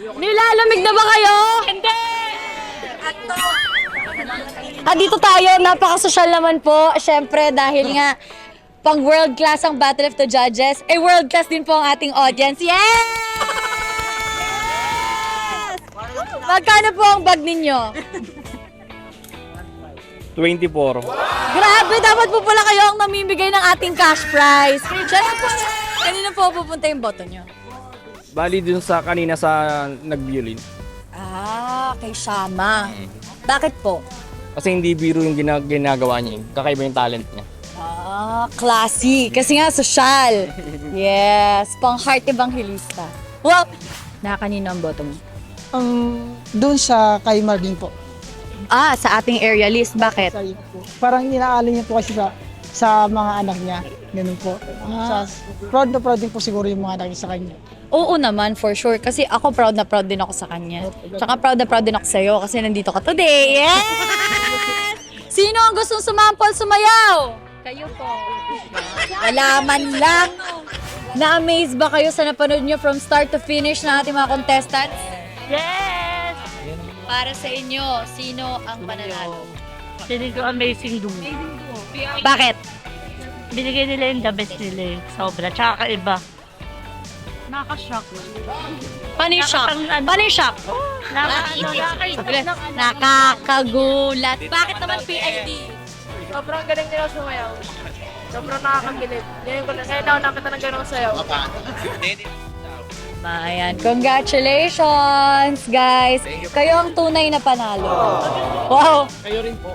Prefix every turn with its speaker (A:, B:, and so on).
A: Nilalamig na ba kayo? Hindi! Dito tayo, napaka-social naman po. Siyempre, dahil nga, pang world class ang Battle of the Judges, world class din po ang ating audience. Yes! Magkano po ang bag ninyo?
B: 24.
A: Grabe, dapat po pala kayo ang namimigay ng ating cash prize. Kanina po pupunta yung boto nyo?
B: Bali dun sa kanina sa nag-violin.
A: Kay Shama. Bakit po?
B: Kasi hindi biro yung ginagawa niya. Kakaiba yung talent niya.
A: Classy. Kasi nga, social. Yes, pang-heart evangelista. Wow! Kanino ang boto mo?
C: Doon sa kay Marvin po.
A: Sa ating area list. Bakit?
C: Parang inaalala niya po kasi sa mga anak niya. Ganun po. Proud na proud din po siguro yung mga anak niya sa kanya.
A: Oo naman, for sure. Kasi ako proud na proud din ako sa kanya. Tsaka proud na proud din ako sa'yo kasi nandito ka today. Yes! Sino ang gustong sumampol, sumayaw? Kayo po. Wala man lang. Na-amaze ba kayo sa napanood nyo from start to finish ng ating mga contestants?
D: Yes!
A: Para sa inyo, sino ang mananalo?
D: Feeling ko amazing duo.
A: Bakit?
D: Binigay nila yung the best nila eh. Sobra. Tsaka kaiba. Nakaka-shock.
A: Paano yung shock? Paano yung shock? Nakakagulat. Bakit naman PID?
E: Sobrang galing nila sumayaw. Sobrang nakakagilid. Ngayon ko na, kaya daw nakita ng ganun sayaw.
A: Ayan, congratulations guys! Kayo ang tunay na panalo. Wow!
B: Kayo rin po.